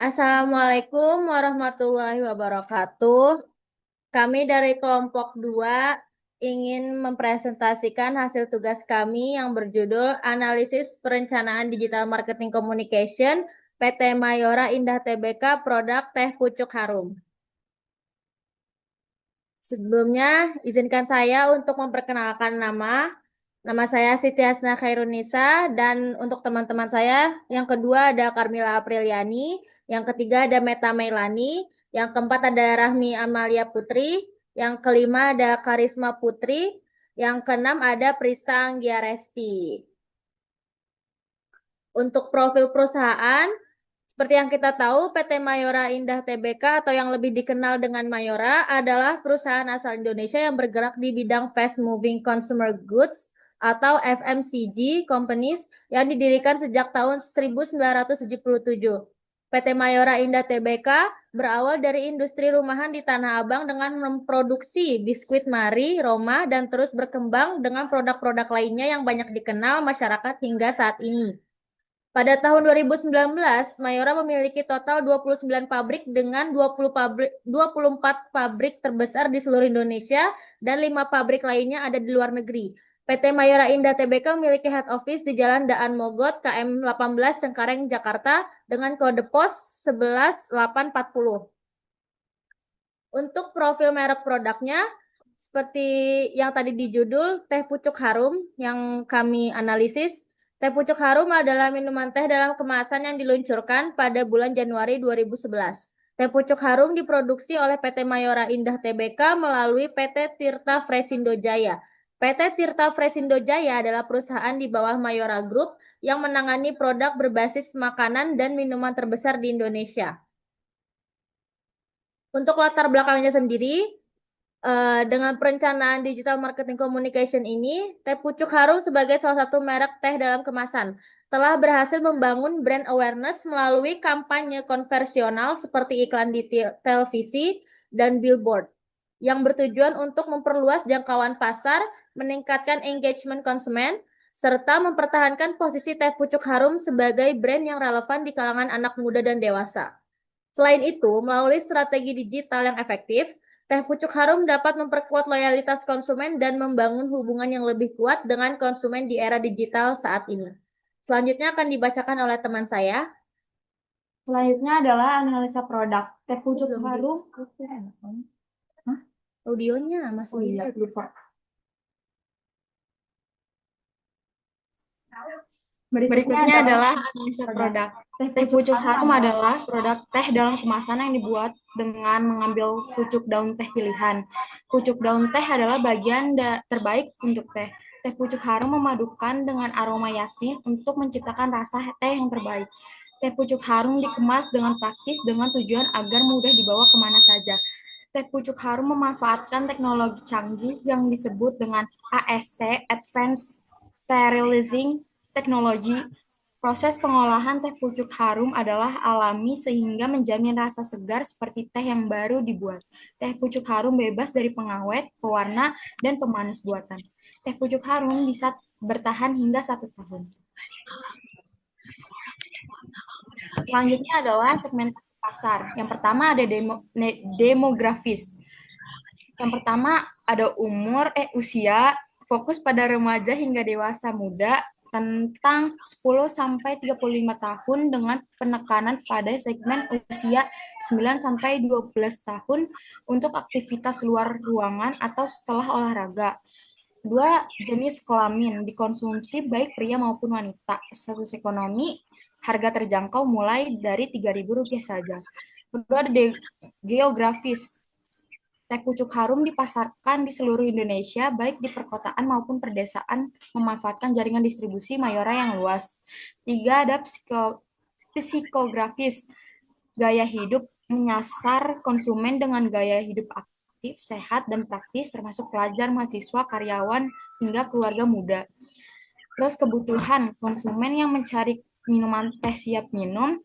Assalamualaikum warahmatullahi wabarakatuh. Kami dari kelompok 2 ingin mempresentasikan hasil tugas kami yang berjudul Analisis Perencanaan Digital Marketing Communication PT Mayora Indah Tbk Produk Teh Pucuk Harum. Sebelumnya, izinkan saya untuk memperkenalkan nama. Nama saya Siti Hasna Khairunisa dan untuk teman-teman saya, yang kedua ada Carmila Apriliani, yang ketiga ada Meta Mailani, yang keempat ada Rahmi Amalia Putri, yang kelima ada Karisma Putri, yang keenam ada Prista Anggiaresti. Untuk profil perusahaan, seperti yang kita tahu, PT Mayora Indah Tbk atau yang lebih dikenal dengan Mayora adalah perusahaan asal Indonesia yang bergerak di bidang fast moving consumer goods atau FMCG companies yang didirikan sejak tahun 1977. PT Mayora Indah Tbk berawal dari industri rumahan di Tanah Abang dengan memproduksi biskuit Mari, Roma, dan terus berkembang dengan produk-produk lainnya yang banyak dikenal masyarakat hingga saat ini. Pada tahun 2019, Mayora memiliki total 29 pabrik dengan 24 pabrik terbesar di seluruh Indonesia dan 5 pabrik lainnya ada di luar negeri. PT Mayora Indah Tbk memiliki head office di Jalan Daan Mogot, KM 18, Cengkareng, Jakarta dengan kode pos 11840. Untuk profil merek produknya, seperti yang tadi di judul, Teh Pucuk Harum yang kami analisis. Teh Pucuk Harum adalah minuman teh dalam kemasan yang diluncurkan pada bulan Januari 2011. Teh Pucuk Harum diproduksi oleh PT Mayora Indah Tbk melalui PT Tirta Fresindo Jaya. PT Tirta Fresindo Jaya adalah perusahaan di bawah Mayora Group yang menangani produk berbasis makanan dan minuman terbesar di Indonesia. Untuk latar belakangnya sendiri, dengan perencanaan digital marketing communication ini, Teh Pucuk Harum sebagai salah satu merek teh dalam kemasan telah berhasil membangun brand awareness melalui kampanye konversional seperti iklan di televisi dan billboard yang bertujuan untuk memperluas jangkauan pasar, meningkatkan engagement konsumen, serta mempertahankan posisi Teh Pucuk Harum sebagai brand yang relevan di kalangan anak muda dan dewasa. Selain itu, melalui strategi digital yang efektif, Teh Pucuk Harum dapat memperkuat loyalitas konsumen dan membangun hubungan yang lebih kuat dengan konsumen di era digital saat ini. Selanjutnya akan dibacakan oleh teman saya. Selanjutnya adalah analisa produk. Teh pucuk Belum harum. Hah? Audionya masih. Oh iya, lupa. Berikutnya adalah analisa produk. Teh pucuk harum adalah produk teh dalam kemasan yang dibuat dengan mengambil pucuk daun teh pilihan. Pucuk daun teh adalah bagian terbaik untuk teh. Teh pucuk harum memadukan dengan aroma yasmin untuk menciptakan rasa teh yang terbaik. Teh pucuk harum dikemas dengan praktis dengan tujuan agar mudah dibawa kemana saja. Teh pucuk harum memanfaatkan teknologi canggih yang disebut dengan AST, Advanced Sterilizing Technology. Proses pengolahan teh pucuk harum adalah alami sehingga menjamin rasa segar seperti teh yang baru dibuat. Teh pucuk harum bebas dari pengawet, pewarna, dan pemanis buatan. Teh pucuk harum bisa bertahan hingga 1 tahun. Selanjutnya adalah segmentasi pasar. Yang pertama ada demografis. Yang pertama ada usia, fokus pada remaja hingga dewasa muda, tentang 10 sampai 35 tahun dengan penekanan pada segmen usia 9 sampai 12 tahun untuk aktivitas luar ruangan atau setelah olahraga. Kedua, jenis kelamin dikonsumsi baik pria maupun wanita. Status ekonomi, harga terjangkau mulai dari Rp3.000 saja. Kedua, ada geografis. Teh pucuk harum dipasarkan di seluruh Indonesia, baik di perkotaan maupun perdesaan, memanfaatkan jaringan distribusi Mayora yang luas. Tiga, ada psikografis. Gaya hidup menyasar konsumen dengan gaya hidup aktif, sehat, dan praktis, termasuk pelajar, mahasiswa, karyawan, hingga keluarga muda. Terus kebutuhan konsumen yang mencari minuman teh siap minum,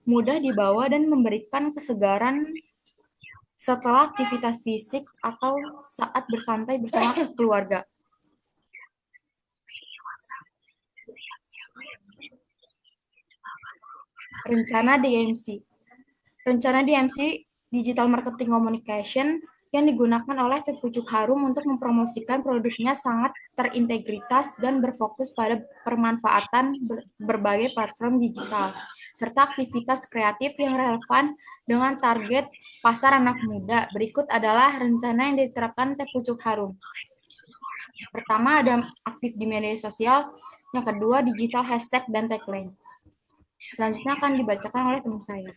mudah dibawa dan memberikan kesegaran setelah aktivitas fisik atau saat bersantai bersama keluarga. Rencana DMC. Rencana DMC Digital Marketing Communication yang digunakan oleh Teh Pucuk Harum untuk mempromosikan produknya sangat terintegritas dan berfokus pada permanfaatan berbagai platform digital, serta aktivitas kreatif yang relevan dengan target pasar anak muda. Berikut adalah rencana yang diterapkan Teh Pucuk Harum. Pertama, ada aktif di media sosial. Yang kedua, digital hashtag dan tagline. Selanjutnya akan dibacakan oleh teman saya.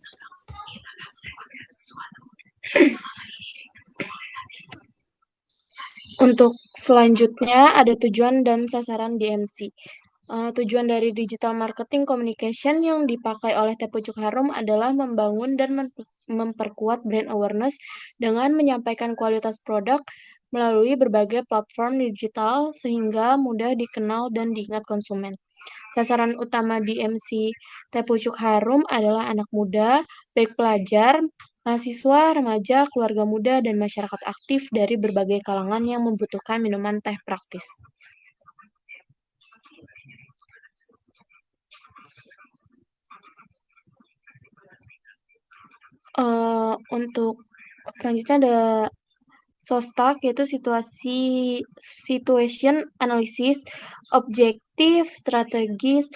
Untuk selanjutnya ada tujuan dan sasaran DMC. Tujuan dari digital marketing communication yang dipakai oleh Teh Pucuk Harum adalah membangun dan memperkuat brand awareness dengan menyampaikan kualitas produk melalui berbagai platform digital sehingga mudah dikenal dan diingat konsumen. Sasaran utama DMC Teh Pucuk Harum adalah anak muda, baik pelajar, mahasiswa, remaja, keluarga muda, dan masyarakat aktif dari berbagai kalangan yang membutuhkan minuman teh praktis. Untuk selanjutnya ada SOSTAK, yaitu situation analysis, objektif, strategis,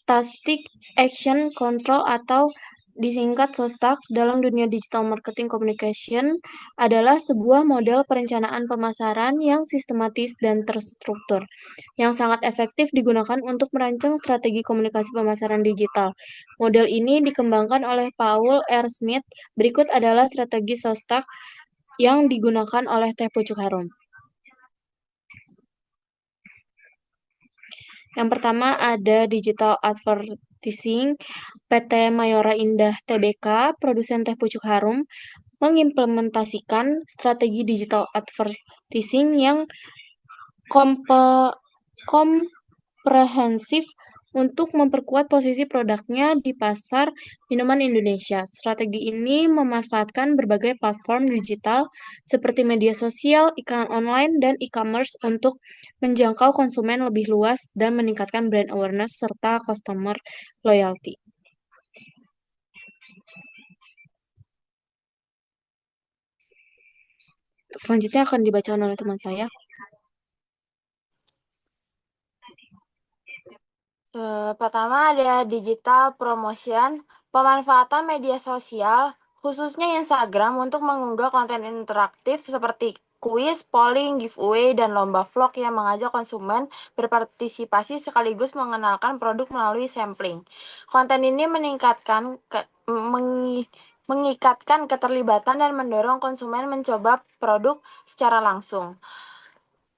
tastic, action, control, atau disingkat SOSTAK dalam dunia digital marketing communication adalah sebuah model perencanaan pemasaran yang sistematis dan terstruktur, yang sangat efektif digunakan untuk merancang strategi komunikasi pemasaran digital. Model ini dikembangkan oleh Paul R. Smith. Berikut adalah strategi SOSTAK yang digunakan oleh Teh Pucuk Harum. Yang pertama ada digital advertising. PT Mayora Indah Tbk, produsen Teh Pucuk Harum, mengimplementasikan strategi digital advertising yang komprehensif untuk memperkuat posisi produknya di pasar minuman Indonesia. Strategi ini memanfaatkan berbagai platform digital seperti media sosial, iklan online, dan e-commerce untuk menjangkau konsumen lebih luas dan meningkatkan brand awareness serta customer loyalty. Selanjutnya akan dibacakan oleh teman saya. Pertama ada digital promotion, pemanfaatan media sosial, khususnya Instagram untuk mengunggah konten interaktif seperti kuis, polling, giveaway, dan lomba vlog yang mengajak konsumen berpartisipasi sekaligus mengenalkan produk melalui sampling. Konten ini mengikatkan keterlibatan dan mendorong konsumen mencoba produk secara langsung.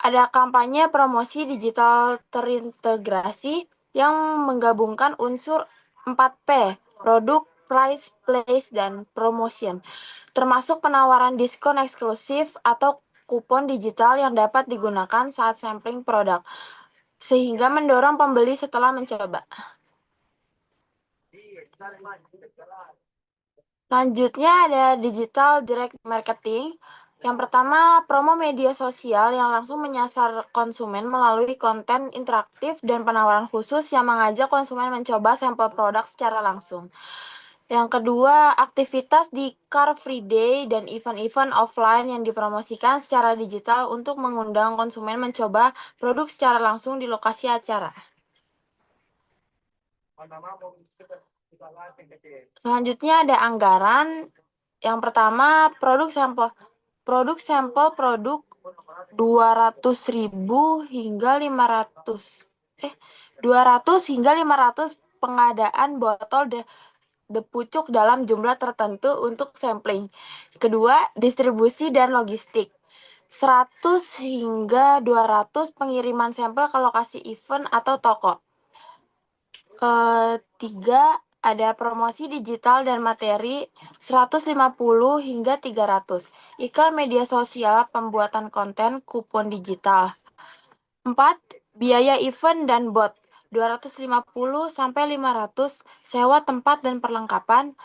Ada kampanye promosi digital terintegrasi yang menggabungkan unsur 4P, produk, price, place, dan promotion, termasuk penawaran diskon eksklusif atau kupon digital yang dapat digunakan saat sampling produk, sehingga mendorong pembeli setelah mencoba. Selanjutnya ada digital direct marketing. Yang pertama, promo media sosial yang langsung menyasar konsumen melalui konten interaktif dan penawaran khusus yang mengajak konsumen mencoba sampel produk secara langsung. Yang kedua, aktivitas di Car Free Day dan event-event offline yang dipromosikan secara digital untuk mengundang konsumen mencoba produk secara langsung di lokasi acara. Selanjutnya ada anggaran. Yang pertama, produk sampel produk 200.000 hingga 500 pengadaan botol The Pucuk dalam jumlah tertentu untuk sampling. Kedua, distribusi dan logistik. 100 hingga 200 pengiriman sampel ke lokasi event atau toko. Ketiga, ada promosi digital dan materi 150 hingga 300. Iklan media sosial, pembuatan konten, kupon digital. 4. Biaya event dan bot 250 sampai 500, sewa tempat dan perlengkapan.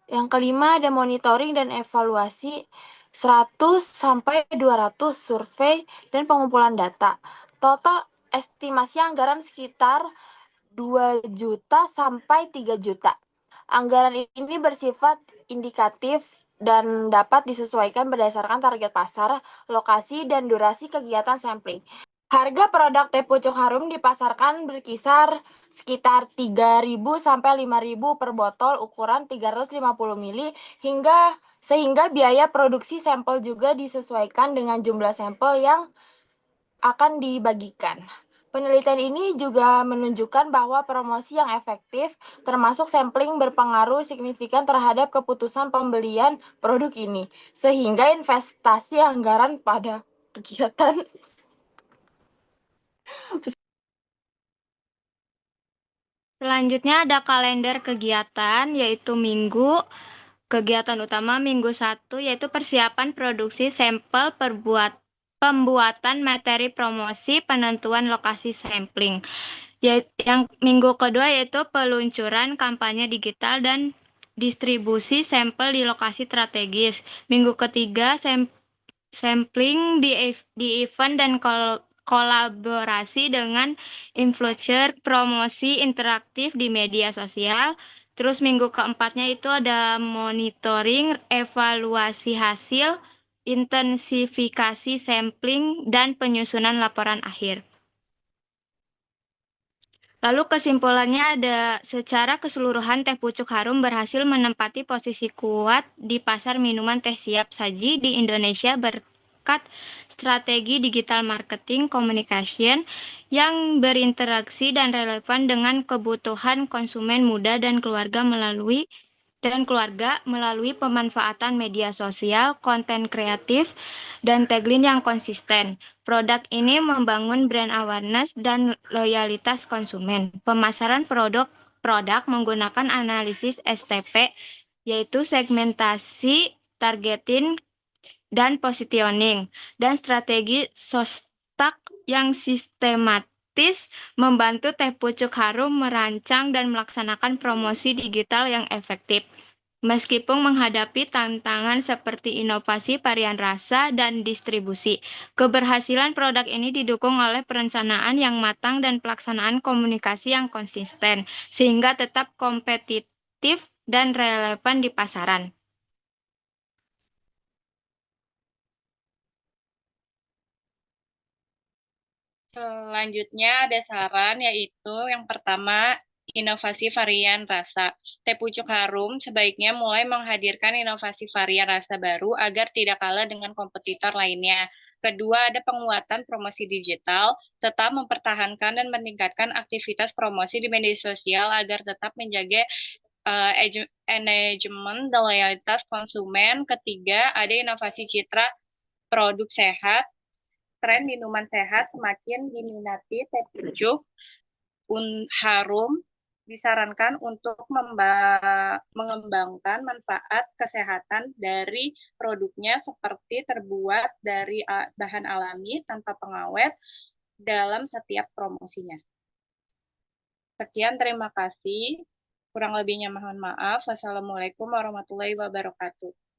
Yang kelima ada monitoring dan evaluasi 100 sampai 200, survei dan pengumpulan data. Total estimasi anggaran sekitar 2 juta sampai 3 juta. Anggaran ini bersifat indikatif dan dapat disesuaikan berdasarkan target pasar, lokasi, dan durasi kegiatan sampling. Harga produk teh pucuk harum dipasarkan berkisar sekitar 3.000 sampai 5.000 per botol ukuran 350 ml sehingga biaya produksi sampel juga disesuaikan dengan jumlah sampel yang akan dibagikan. Penelitian ini juga menunjukkan bahwa promosi yang efektif, termasuk sampling, berpengaruh signifikan terhadap keputusan pembelian produk ini, sehingga investasi anggaran pada kegiatan. Selanjutnya ada kalender kegiatan, yaitu minggu. Kegiatan utama minggu 1 yaitu persiapan produksi sampel pembuatan materi promosi, penentuan lokasi sampling. Yang minggu kedua yaitu peluncuran kampanye digital dan distribusi sampel di lokasi strategis. Minggu ketiga sampling di event dan kolaborasi dengan influencer, promosi interaktif di media sosial. Terus minggu keempatnya itu ada monitoring, evaluasi hasil, intensifikasi sampling, dan penyusunan laporan akhir. Lalu kesimpulannya ada secara keseluruhan teh pucuk harum berhasil menempati posisi kuat di pasar minuman teh siap saji di Indonesia berkat strategi digital marketing communication yang berinteraksi dan relevan dengan kebutuhan konsumen muda dan keluarga melalui pemanfaatan media sosial, konten kreatif, dan tagline yang konsisten. Produk ini membangun brand awareness dan loyalitas konsumen. Pemasaran produk menggunakan analisis STP, yaitu segmentasi, targeting, dan positioning, dan strategi sostak yang sistematis membantu teh pucuk harum merancang dan melaksanakan promosi digital yang efektif. Meskipun menghadapi tantangan seperti inovasi varian rasa dan distribusi, keberhasilan produk ini didukung oleh perencanaan yang matang dan pelaksanaan komunikasi yang konsisten, sehingga tetap kompetitif dan relevan di pasaran. Selanjutnya ada saran, yaitu yang pertama, inovasi varian rasa. Teh pucuk harum sebaiknya mulai menghadirkan inovasi varian rasa baru agar tidak kalah dengan kompetitor lainnya. Kedua, ada penguatan promosi digital, tetap mempertahankan dan meningkatkan aktivitas promosi di media sosial agar tetap menjaga engagement dan loyalitas konsumen. Ketiga, ada inovasi citra produk sehat. Tren minuman sehat semakin diminati, teh pucuk harum disarankan untuk mengembangkan manfaat kesehatan dari produknya seperti terbuat dari bahan alami tanpa pengawet dalam setiap promosinya. Sekian, terima kasih. Kurang lebihnya mohon maaf. Wassalamualaikum warahmatullahi wabarakatuh.